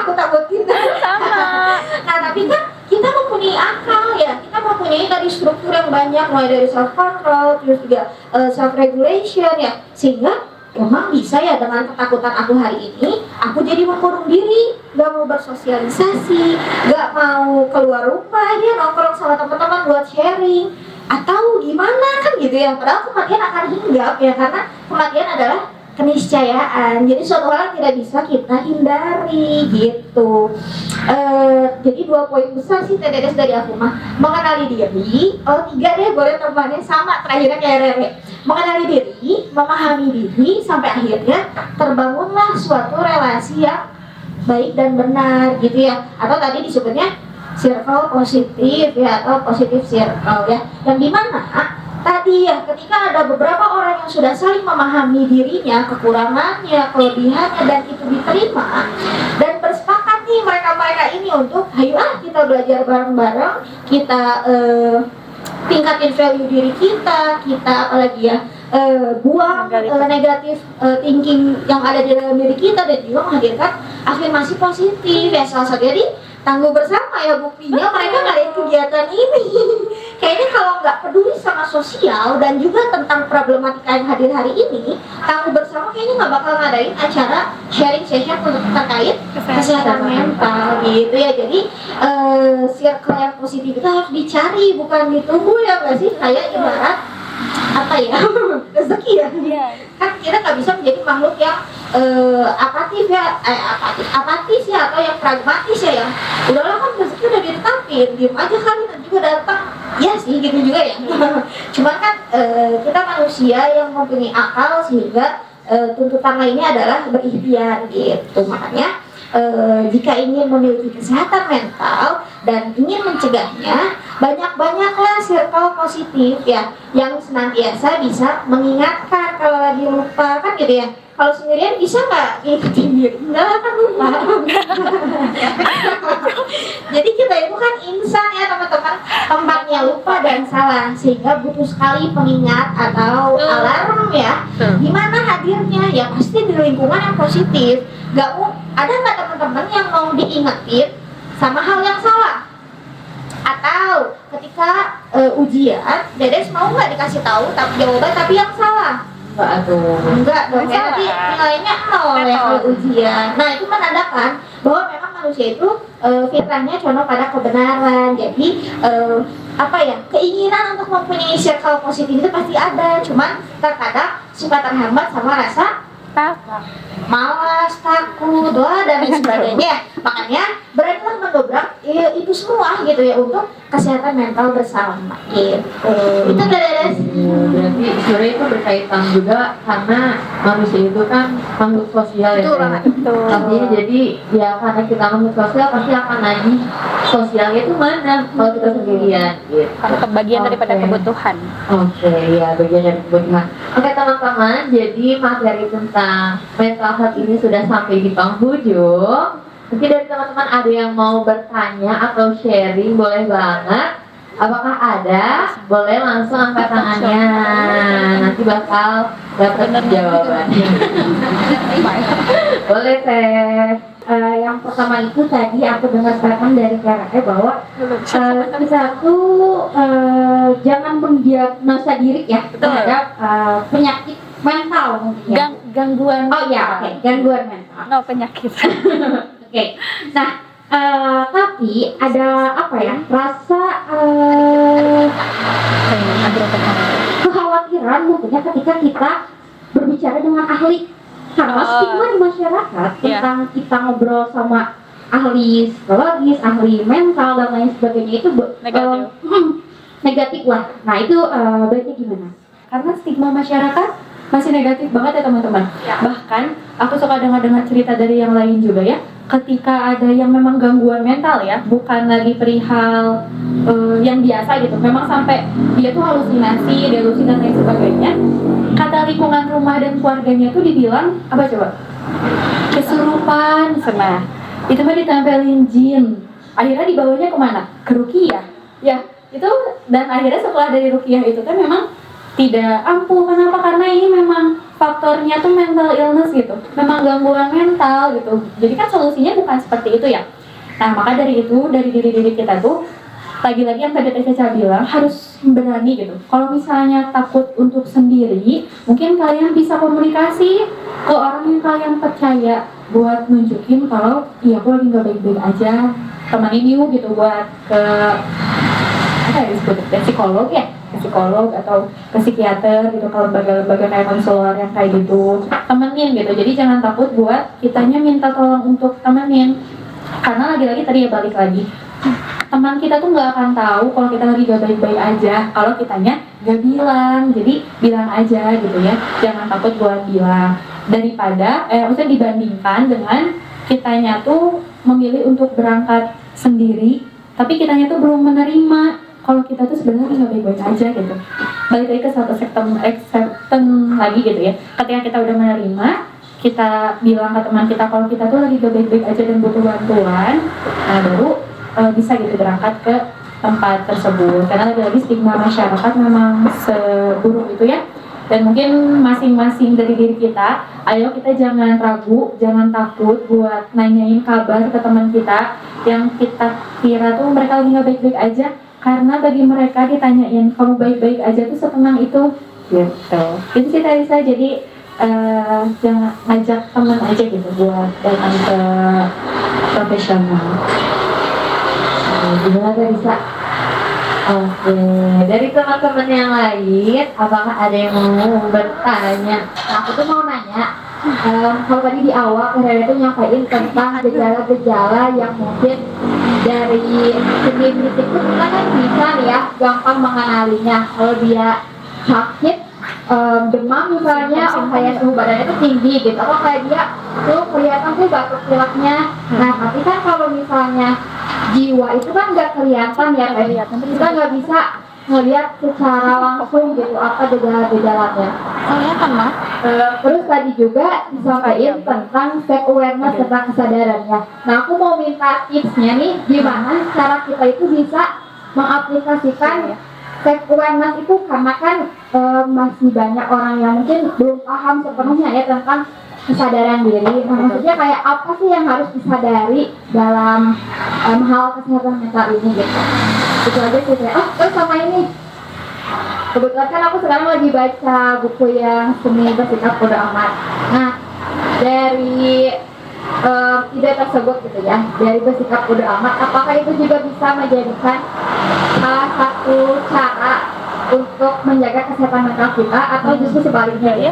Aku takutin sama. Nah tapi kan kita mempunyai akal ya, kita mempunyai tadi struktur yang banyak, mulai dari self control, terus juga self regulation ya, sehingga memang bisa ya dengan ketakutan aku hari ini, aku jadi mengurung diri, gak mau bersosialisasi, gak mau keluar rumah ya, nongkrong sama teman-teman buat sharing, atau gimana kan gitu ya. Padahal kematian akan hinggap ya, karena kematian adalah keniscayaan, jadi suatu hal yang tidak bisa kita hindari gitu. Jadi 2 poin besar sih TDS dari aku mah: mengenali diri, 3 deh boleh temannya sama terakhirnya kayak Rere, mengenali diri, memahami diri, sampai akhirnya terbangunlah suatu relasi yang baik dan benar gitu ya, atau tadi disebutnya circle positif ya, atau positive circle ya, yang dimana tadi ya, ketika ada beberapa orang yang sudah saling memahami dirinya, kekurangannya, kelebihannya, dan itu diterima dan bersepakat nih mereka-mereka ini untuk ayo kita belajar bareng-bareng, kita tingkatin value diri kita apalagi ya, buang negatif thinking yang ada di dalam diri kita, dan juga menghadirkan afirmasi positif ya. Salah satu jadi tangguh bersama ya, buktinya mereka ngadain kegiatan ini. Kayaknya kalau nggak peduli sama sosial dan juga tentang problematika yang hadir hari ini, tangguh bersama kayaknya nggak bakal ngadain acara sharing session untuk terkait kesehatan mental gitu ya. Jadi circle yang positif itu harus dicari, bukan ditunggu ya nggak sih? Kayak ibarat apa ya, rezeki ya. Kan kita nggak bisa menjadi makhluk yang apatis ya, atau yang pragmatis ya, yang udahlah kan rezeki udah ditetapin, diem aja kali nanti juga datang. Ya sih gitu juga ya. Cuman kan kita manusia yang mempunyai akal, sehingga tuntutan lainnya adalah berikhtiar gitu. Makanya jika ingin memiliki kesehatan mental dan ingin mencegahnya, banyak-banyaklah circle positif ya, yang senantiasa bisa mengingatkan kalau lagi lupa, kan gitu ya. Kalau sendirian bisa nggak ngikutin diri? Enggak, kan lupa. Jadi kita itu kan insan ya teman-teman, tempatnya lupa dan salah, sehingga butuh sekali pengingat atau alarm ya. Gimana hadirnya? Ya pasti di lingkungan yang positif. Ada nggak teman-teman yang mau diingetin sama hal yang salah? Atau ketika ujian, Dedes mau nggak dikasih tahu jawaban tapi yang salah? Enggak dong ya, nanti nilainya 0 ya kalau ujian. Nah itu menandakan bahwa memang manusia itu fitrahnya condong pada kebenaran. Jadi keinginan untuk mempunyai circle positif itu pasti ada, cuman terkadang suka terhambat sama rasa malas, takut, dan sebagainya. Makanya beranilah mendobrak itu semua gitu ya, untuk kesehatan mental bersama gitu. Itu dari berarti sebenarnya itu berkaitan juga karena manusia itu kan makhluk sosial ya. Artinya jadi ya karena kita makhluk sosial pasti akan nagih sosialnya itu mana kalau kita sendirian gitu. Bagian daripada kebutuhan. Ya bagian dari kebutuhan. Teman-teman, jadi materi tentang mental health ini sudah sampai di penghujung. Mungkin dari teman-teman ada yang mau bertanya atau sharing, boleh banget. Apakah ada? Boleh langsung angkat tangannya. Nanti bakal dapat jawabannya. Boleh Teh. Yang pertama itu tadi aku dengar statement dari Kak bahwa kita tuh jangan mendiagnosa diri ya terhadap penyakit mental mungkin ya. Gangguan. Oh iya, oke, gangguan mental. No, penyakit. Oke. Nah, tapi ada apa ya? Rasa kekhawatiran mungkin ya ketika kita berbicara dengan ahli. Karena stigma di masyarakat tentang kita ngobrol sama ahli psikologis, ahli mental dan lain sebagainya itu Negatif. Negatif lah. Nah itu baiknya gimana? Karena stigma masyarakat masih negatif banget ya teman-teman. Bahkan aku suka dengar cerita dari yang lain juga ya. Ketika ada yang memang gangguan mental ya, bukan lagi perihal yang biasa gitu. Memang sampai dia tuh halusinasi, delusi dan lain sebagainya. Kata lingkungan rumah dan keluarganya tuh dibilang apa coba? Kesurupan, sana. Itu mah ditempelin jin. Akhirnya dibawanya kemana? Ke ruqyah. Ya, itu dan akhirnya setelah dari ruqyah itu kan memang tidak ampuh. Kenapa? Karena ini memang faktornya tuh mental illness gitu, memang gangguan mental gitu. Jadi kan solusinya bukan seperti itu ya. Nah maka dari itu, dari diri kita tuh lagi-lagi yang tadi Caca bilang harus berani gitu. Kalau misalnya takut untuk sendiri, mungkin kalian bisa komunikasi ke orang yang kalian percaya buat nunjukin kalau iya aku lagi nggak baik-baik aja. Temenin yuk gitu buat ke apa ya disebutnya psikolog ya, ke psikolog atau ke psikiater gitu, ke lembaga-lembaga kayak konselor yang kayak gitu, temenin gitu. Jadi jangan takut buat kitanya minta tolong untuk temenin, karena lagi-lagi tadi ya balik lagi, teman kita tuh nggak akan tahu kalau kita lagi gak baik-baik aja kalau kitanya gak bilang. Jadi bilang aja gitu ya, jangan takut buat bilang, daripada maksudnya dibandingkan dengan kitanya tuh memilih untuk berangkat sendiri tapi kitanya tuh belum menerima kalau kita tuh sebenarnya nggak baik-baik aja gitu. Balik lagi ke satu acceptance lagi gitu ya. Ketika kita udah menerima, kita bilang ke teman kita kalau kita tuh lagi gak baik-baik aja dan butuh bantuan, nah baru bisa gitu berangkat ke tempat tersebut. Karena lagi-lagi stigma masyarakat memang seburuk itu ya. Dan mungkin masing-masing dari diri kita, ayo kita jangan ragu, jangan takut buat nanyain kabar ke teman kita yang kita kira tuh mereka lagi gak baik-baik aja. Karena bagi mereka ditanyain kamu baik-baik aja tuh setenang itu gitu. Itu sih tadi saya, jadi jangan ngajak teman aja gitu buat datang ke profesional. Gimana tadi Sa? Oke, dari teman-teman yang lain, apakah ada yang mau bertanya? Nah, aku tuh mau nanya, kalau tadi di awal Rere tuh nyampein tentang gejala-gejala yang mungkin dari segi fisik tuh kita kan bisa nih ya gampang mengenalinya. Kalau dia sakit, demam misalnya, kayak suhu badannya tuh tinggi gitu, atau kayak dia tuh kelihatan tuh batuk pileknya. Nah, tapi kan kalau misalnya jiwa itu kan nggak kelihatan ya, kayak kita nggak bisa ngelihat secara langsung gitu apa gejala-gejalanya. Kelihatan mah. Terus tadi juga disampaikan tentang self awareness tentang kesadarannya. Nah aku mau minta tipsnya nih, gimana cara kita itu bisa mengaplikasikan self awareness itu, karena kan masih banyak orang yang mungkin belum paham sepenuhnya ya tentang kesadaran diri. Nah maksudnya kayak apa sih yang harus disadari dalam hal kesehatan mental ini gitu. Itu aja sih saya. Oh terus sama ini, kebetulan kan aku sekarang lagi baca buku yang Seni Bersikap Bodo Amat. Nah dari ide tersebut gitu ya, dari bersikap bodo amat, apakah itu juga bisa menjadikan salah satu cara untuk menjaga kesehatan mental kita, atau justru sebaliknya ya?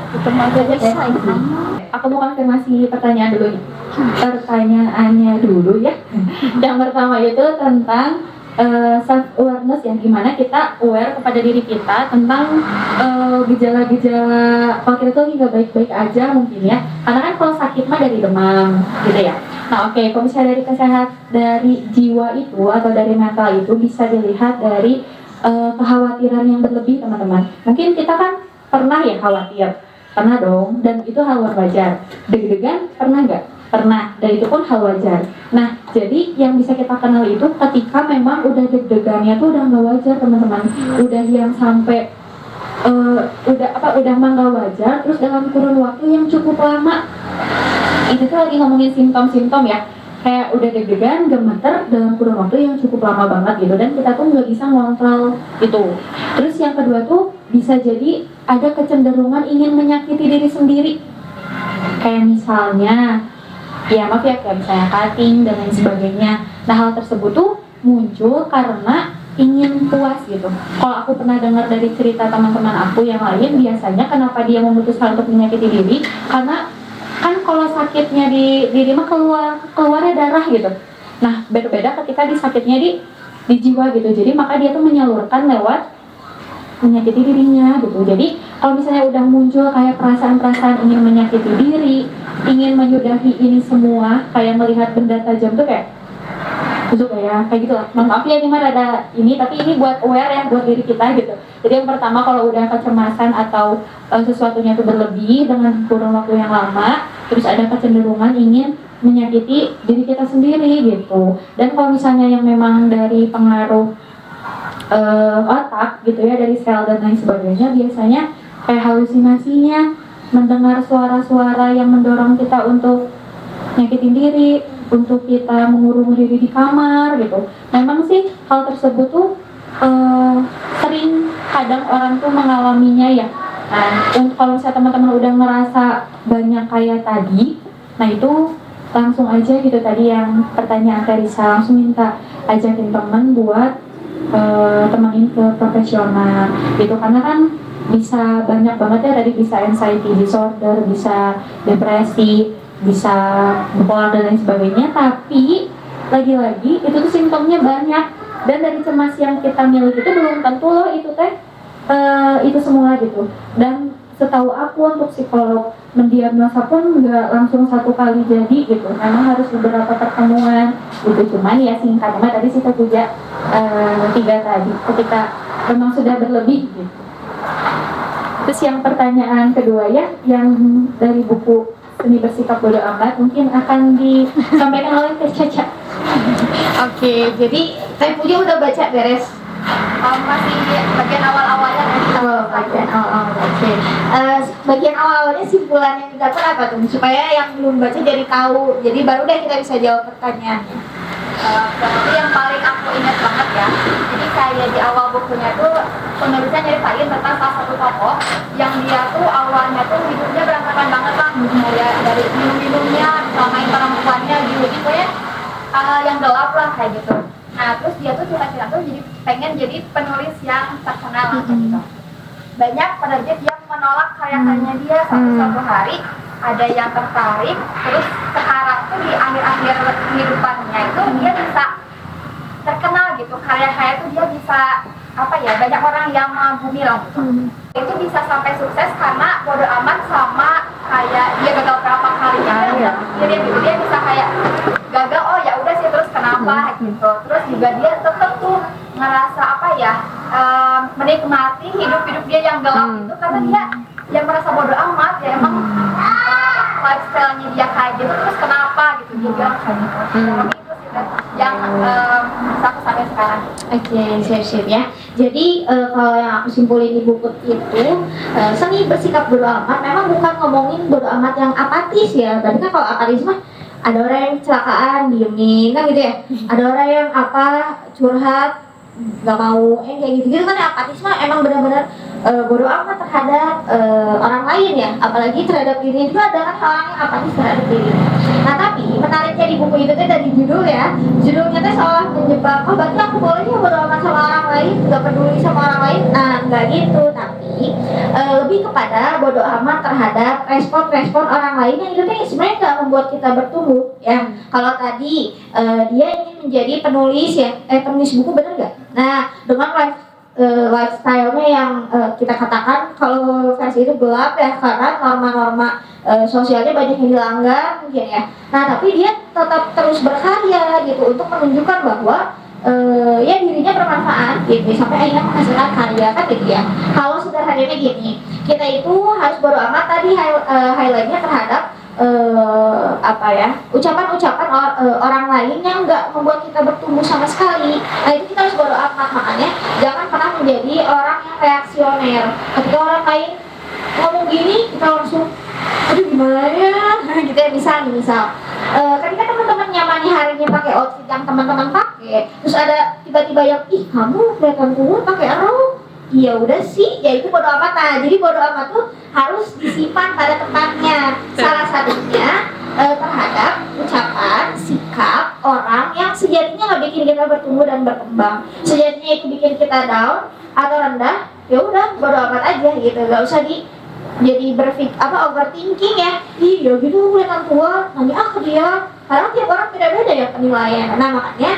Aku mau konfirmasi pertanyaan dulu nih. Pertanyaannya dulu ya. Yang pertama itu tentang self awareness, yang dimana kita aware kepada diri kita tentang gejala-gejala kalau kita tuh lagi nggak baik-baik aja mungkin ya. Karena kan kalau sakit mah dari demam gitu ya. Nah oke, kalau misalnya dari kesehatan dari jiwa itu atau dari mental itu bisa dilihat dari kekhawatiran yang berlebih teman-teman. Mungkin kita kan pernah ya khawatir, pernah dong, dan itu hal wajar. Deg-degan pernah nggak? Pernah, dan itu pun hal wajar. Nah, jadi yang bisa kita kenal itu ketika memang udah deg-degannya tuh udah nggak wajar teman-teman. Udah yang sampai udah mah nggak wajar, terus dalam kurun waktu yang cukup lama. Itu tuh lagi ngomongin simptom-simptom ya. Kayak udah deg-degan, gemeter dalam kurun waktu yang cukup lama banget gitu, dan kita tuh nggak bisa ngontrol itu. Terus yang kedua tuh bisa jadi ada kecenderungan ingin menyakiti diri sendiri. Kayak misalnya ya maaf ya, kayak misalnya cutting dan lain sebagainya. Nah, hal tersebut tuh muncul karena ingin puas gitu. Kalau aku pernah dengar dari cerita teman-teman aku yang lain, biasanya kenapa dia memutuskan untuk menyakiti diri, karena kan kalau sakitnya di diri mah keluarnya darah gitu. Nah, berbeda ketika disakitnya di jiwa gitu. Jadi maka dia tuh menyalurkan lewat menyakiti dirinya gitu. Jadi kalau misalnya udah muncul kayak perasaan-perasaan ingin menyakiti diri, ingin menyudahi ini semua, kayak melihat benda tajam tuh kayak kayak gitu lah. Maaf ya, ini mah ada ini, tapi ini buat aware ya, buat diri kita gitu. Jadi yang pertama, kalau udah kecemasan atau sesuatunya itu berlebih dengan kurun waktu yang lama, terus ada kecenderungan ingin menyakiti diri kita sendiri gitu. Dan kalau misalnya yang memang dari pengaruh otak gitu ya, dari sel dan lain sebagainya, biasanya kayak halusinasinya, mendengar suara-suara yang mendorong kita untuk nyakitin diri, untuk kita mengurung diri di kamar gitu. Memang sih hal tersebut tuh sering kadang orang tuh mengalaminya ya. Nah, kalau misalnya teman-teman udah ngerasa banyak kayak tadi, nah itu langsung aja gitu, tadi yang pertanyaan Teresa, langsung minta ajakin teman buat temenin ke profesional gitu, karena kan bisa banyak banget ya, tadi bisa anxiety disorder, bisa depresi, bisa bipolar dan lain sebagainya. Tapi lagi-lagi itu tuh simptomnya banyak, dan dari cemas yang kita miliki itu belum tentu loh itu itu semua gitu. Dan setahu aku untuk psikolog mendiagnosa pun nggak langsung satu kali jadi gitu, memang harus beberapa pertemuan gitu. Cuman ya singkatnya tadi kita juga 3 tadi, ketika memang sudah berlebih gitu. Terus yang pertanyaan kedua ya, yang dari buku Seni Bersikap Bodo Amat, mungkin akan disampaikan oleh Teh Caca. Oke, jadi Teh Puja udah baca beres? Masih bagian awal-awalnya Bagian awal-awalnya. Oke. Bagian awal-awalnya simpulan yang didapat apa tuh? Supaya yang belum baca jadi tahu. Jadi baru deh kita bisa jawab pertanyaannya. Berarti yang paling aku ingat banget ya, jadi kayak di awal bukunya tuh penulisnya nyeritain tentang salah satu tokoh yang dia tuh awalnya tuh hidupnya berantakan banget lah, kayak dari minum-minumnya, selamain perempuannya gitu ya, yang gelap lah kayak gitu. Nah, terus dia tuh cita-cita tuh jadi pengen jadi penulis yang terkenal gitu. Banyak penerbit yang menolak karya-karyanya dia, satu hari ada yang tertarik, terus sekarang tuh di akhir-akhir kehidupannya itu dia bisa terkenal gitu, karya-karya tuh dia bisa banyak orang yang mengagumi lah gitu. Itu bisa sampai sukses karena bodo amat sama kayak dia gagal berapa kalinya kan, jadi dia bisa kayak gagal, oh ya udah sih, terus kenapa gitu. Terus juga dia tetap tuh ngerasa menikmati hidup dia yang gelap itu, karena dia yang merasa bodo amat ya, emang lifestyle-nya dia kayak gitu, terus kenapa gitu dia bilang kayak gitu. Itu sih yang aku sampai sekarang. Oke, siap-siap ya. Jadi kalau yang aku simpulin di buku itu, seni bersikap bodo amat memang bukan ngomongin bodo amat yang apatis ya. Tadi kan kalau apatis mah ada orang yang kecelakaan diemin kan gitu ya. Ada orang yang curhat nggak mau kayak gitu kan. Apatis mah emang benar-benar bodo amat terhadap orang lain ya, apalagi terhadap diri juga. Ada kan orang yang apatis terhadap diri. Nah, tapi menariknya di buku itu tuh dari judul ya, judulnya tuh seolah menjebak, oh berarti aku boleh ya bodo amat sama orang lain, nggak peduli sama orang lain. Nah, nggak gitu, tapi lebih kepada bodo amat terhadap respon-respon orang lain yang itu tuh sebenarnya nggak membuat kita bertumbuh ya. Kalau tadi dia ingin menjadi penulis ya, penulis buku, bener nggak? Nah, dengan lifestyle-nya yang kita katakan kalau versi itu gelap ya, karena norma-norma sosialnya banyak yang dilanggar mungkin ya. Nah, tapi dia tetap terus berkarya gitu untuk menunjukkan bahwa ya dirinya bermanfaat gitu, sampai akhirnya menghasilkan karya kan gitu ya. Kalau sederhananya gini, kita itu harus bodo amat tadi highlight-nya terhadap ucapan-ucapan orang lain yang nggak membuat kita bertumbuh sama sekali. Nah itu kita harus bodo amat. Makanya jangan pernah menjadi orang yang reaksioner. Ketika orang lain ngomong gini kita langsung aduh gimana ya gitu ya. Misal ketika teman-teman nyamani hari ini pakai outfit yang teman-teman pakai, terus ada tiba-tiba yang ih kamu kelihatan cool pakai rok, ya udah sih, ya itu bodo amat. Nah jadi bodo amat tuh harus disimpan pada tempatnya. Salah satunya terhadap ucapan, sikap orang yang sejatinya nggak bikin kita bertumbuh dan berkembang. Sejatinya itu bikin kita down atau rendah, ya udah bodo amat aja gitu, nggak usah jadi overthinking ya. Iya gitu kelihatan tua, nanti ke dia. Karena tiap orang beda-beda ya penilaian. Nah makanya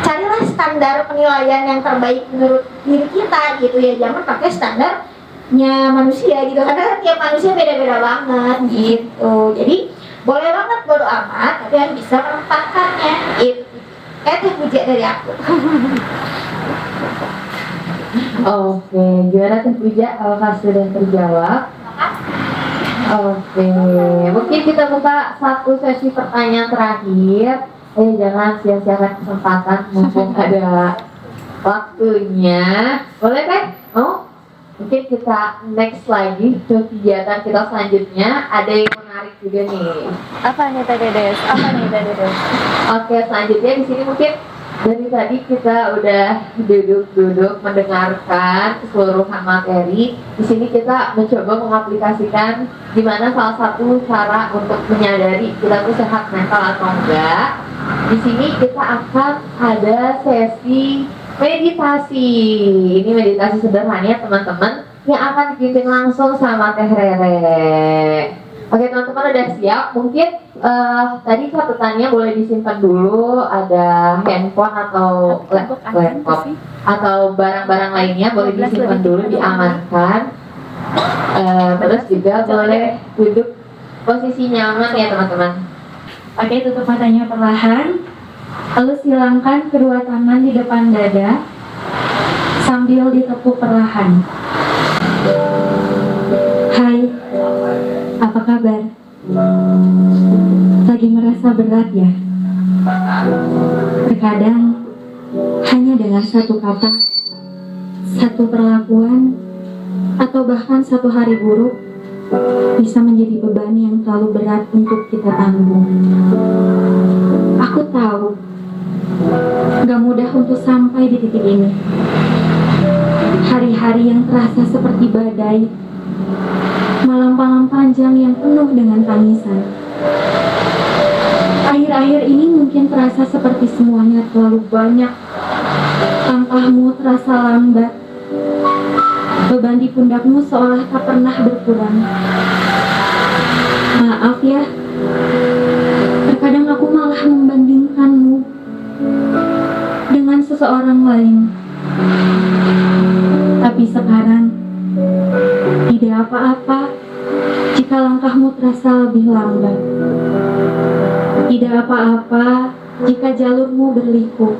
carilah standar penilaian yang terbaik menurut diri kita gitu ya. Jangan pakai standarnya manusia gitu, karena tiap manusia beda-beda banget gitu. Jadi boleh banget bodo amat, tapi harus bisa menempatkannya. Itu teh puji dari aku. Oke, gimana Teh Puja? Apakah sudah terjawab? Oke, mungkin kita buka satu sesi pertanyaan terakhir. Jangan sia-siakan kesempatan mumpung ada waktunya. Boleh Teh? Oh? Mungkin kita next lagi ke kegiatan kita selanjutnya. Ada yang menarik juga nih. Apa nih Teh Dedes? Oke, selanjutnya di sini mungkin dari tadi kita udah duduk-duduk mendengarkan keseluruhan materi. Di sini kita mencoba mengaplikasikan gimana salah satu cara untuk menyadari kita tuh sehat mental atau enggak. Di sini kita akan ada sesi meditasi. Ini meditasi sederhana ya teman-teman, yang akan dipimpin langsung sama Teh Rere. Oke teman-teman udah siap? Mungkin tadi catatannya boleh disimpan dulu, ada handphone atau laptop atau barang-barang lainnya boleh disimpan dulu, diamankan. Terus juga boleh duduk posisi nyaman ya teman-teman. Oke, tutup matanya perlahan. Lalu silangkan kedua tangan di depan dada sambil ditepuk perlahan. Hai, apa kabar? Lagi merasa berat ya? Terkadang hanya dengan satu kata, satu perlakuan, atau bahkan satu hari buruk bisa menjadi beban yang terlalu berat untuk kita tanggung. Aku tahu gak mudah untuk sampai di titik ini. Hari-hari yang terasa seperti badai, malam-malam panjang yang penuh dengan tangisan. Akhir-akhir ini mungkin terasa seperti semuanya terlalu banyak. Langkahmu terasa lambat. Beban di pundakmu seolah tak pernah berkurang. Maaf ya, terkadang aku malah membandingkanmu dengan seseorang lain. Tapi sekarang, tidak apa-apa jika langkahmu terasa lebih lambat. Tidak apa-apa jika jalurmu berliku.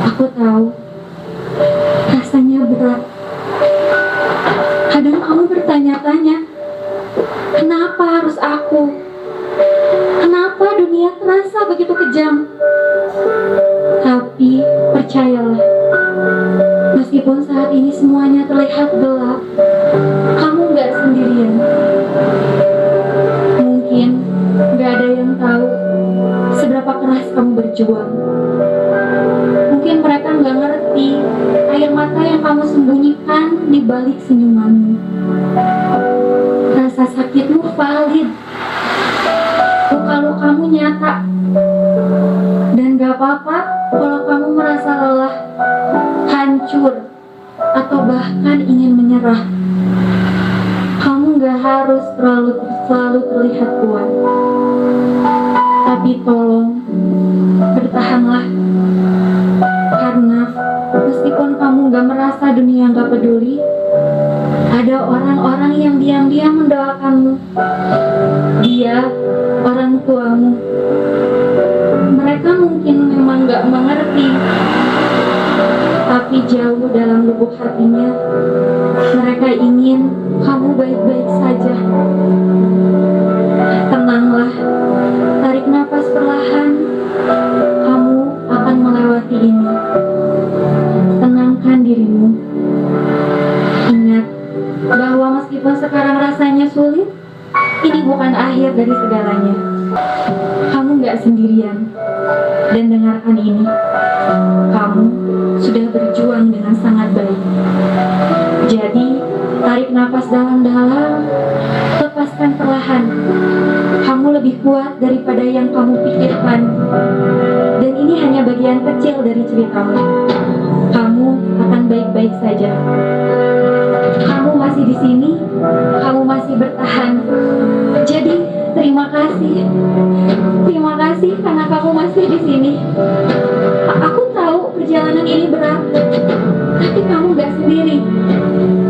Aku tahu rasanya berat. Kadang kamu bertanya-tanya, kenapa harus aku? Kenapa dunia terasa begitu kejam? Tapi percayalah, meskipun saat ini semuanya terlihat gelap, kamu gak sendirian. Mungkin gak ada yang tahu seberapa keras kamu berjuang. Mungkin mereka nggak ngerti air mata yang kamu sembunyikan di balik senyumanmu. Rasa sakitmu valid, luka-lukamu nyata, dan gak apa-apa kalau kamu merasa lelah, hancur, atau bahkan ingin menyerah. Kamu gak harus selalu terlihat kuat, tapi tolong bertahanlah. Karena meskipun kamu gak merasa dunia gak peduli, ada orang-orang yang diam-diam mendoakanmu. Dia, orang tuamu. Mereka mungkin memang gak mengerti, tapi tapi jauh dalam lubuk hatinya, mereka ingin kamu baik-baik saja. Tenanglah, tarik nafas perlahan, kamu akan melewati ini. Tenangkan dirimu. Ingat bahwa meskipun sekarang rasanya sulit, ini bukan akhir dari segalanya. Kamu gak sendirian. Dan dengarkan ini, kamu sudah berjuang dengan sangat baik. Jadi, tarik nafas dalam-dalam, lepaskan perlahan. Kamu lebih kuat daripada yang kamu pikirkan. Dan ini hanya bagian kecil dari ceritamu. Kamu akan baik-baik saja. Kamu masih di sini, kamu masih bertahan. Jadi, terima kasih. Terima kasih karena kamu masih di sini. Aku tahu perjalanan ini berat, tapi kamu gak sendiri.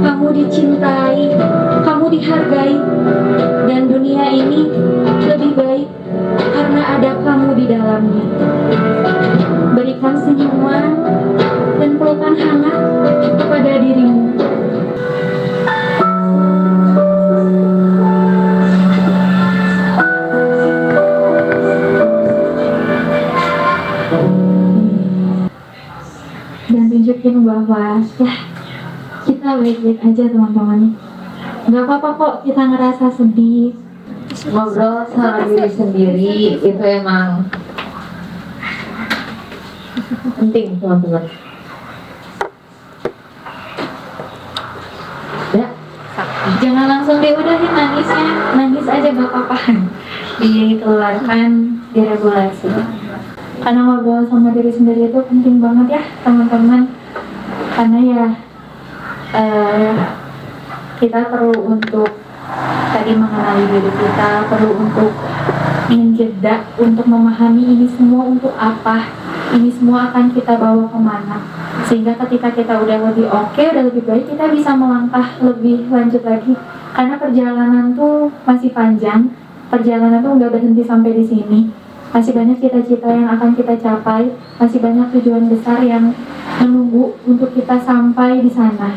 Kamu dicintai, kamu dihargai, dan dunia ini lebih baik karena ada kamu di dalamnya. Berikan senyuman dan pelukan hangat kepada dirimu. Dan tunjukin bahwa ya kita baik-baik aja teman-teman. Gak apa-apa kok kita ngerasa sedih. Ngobrol sama diri sendiri itu emang penting teman-teman. Ya, Jangan langsung diudahin nangisnya. Nangis aja gak apa-apa. Dikeluarkan, diregulasi. Karena ngobrol sama diri sendiri itu penting banget ya teman-teman. Karena ya kita perlu untuk tadi mengenali diri kita, perlu untuk menjeda, untuk memahami ini semua untuk apa, ini semua akan kita bawa kemana. Sehingga ketika kita udah lebih oke, udah lebih baik, kita bisa melangkah lebih lanjut lagi. Karena perjalanan tuh masih panjang, perjalanan tuh nggak berhenti sampai di sini. Masih banyak cita-cita yang akan kita capai, masih banyak tujuan besar yang menunggu untuk kita sampai di sana.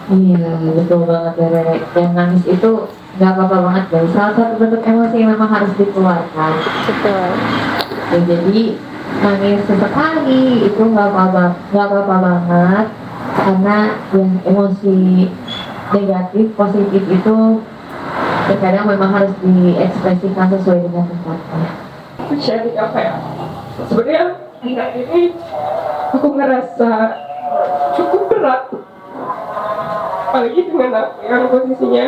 iya betul banget ya Rere. Dan nangis itu nggak apa-apa banget guys. Salah satu bentuk emosi yang memang harus dikeluarkan. Betul. Ya, jadi nangis sesekali itu nggak apa-apa banget karena ya emosi negatif positif itu terkadang memang harus diekspresikan sesuai dengan tempatnya. Jadi apa ya? Sebenarnya akhir ini aku ngerasa cukup berat, apalagi dengan aku yang posisinya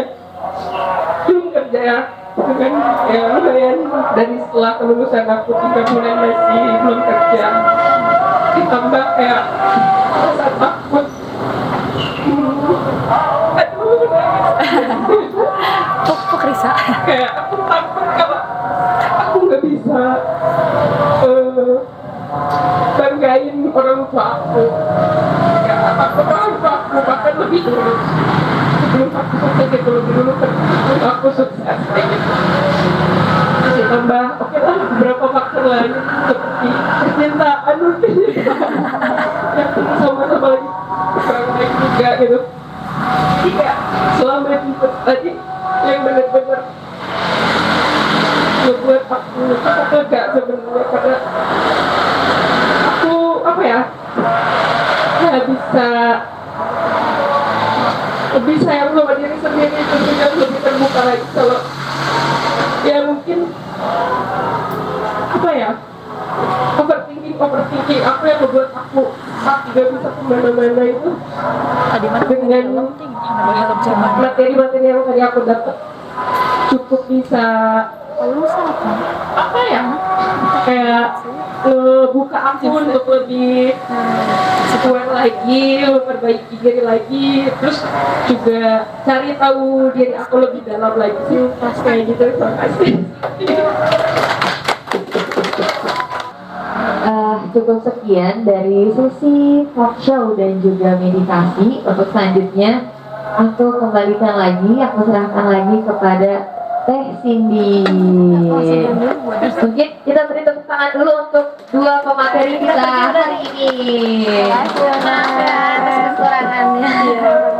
belum kerja ya, gitu kan? Ya lumayan dari setelah kelulusan aku 3 bulan masih belum kerja, ditambah kayak rasa takut. Aduh, Kok Risa? kayak aku takut kalau aku nggak bisa banggain orang tua aku. Ya takut orang tua aku bahkan lebih dulu sebelum aku sukses gitu, lebih dulu sebelum aku sukses kayak gitu. Masih tambah oke lah beberapa faktor lain seperti percintaan mungkin yang sama-sama lagi kurang baik juga gitu. Jadi kayak selama itu tadi yang benar-benar membuat aku cukup lega sebenarnya, karena aku apa ya bisa lebih sayang sama diri sendiri, tentunya lebih terbuka lagi kalau ya mungkin apa ya overthinking apa yang membuat aku tidak bisa kemana-mana itu Tadi mana dengan materi-materi yang tadi aku dapat cukup bisa apa ya kayak buka akun untuk lebih aware lagi, memperbaiki diri lagi, terus juga cari tahu diri aku lebih dalam lagi sih, kayak gitu. Terima kasih. Cukup sekian dari sesi talk show dan juga meditasi. Untuk selanjutnya aku kembalikan lagi, aku serahkan lagi kepada Teh Cindy. Mungkin kita beri tepuk tangan dulu untuk dua pemateri kita hari ini. Maaf ya atas kekurangannya.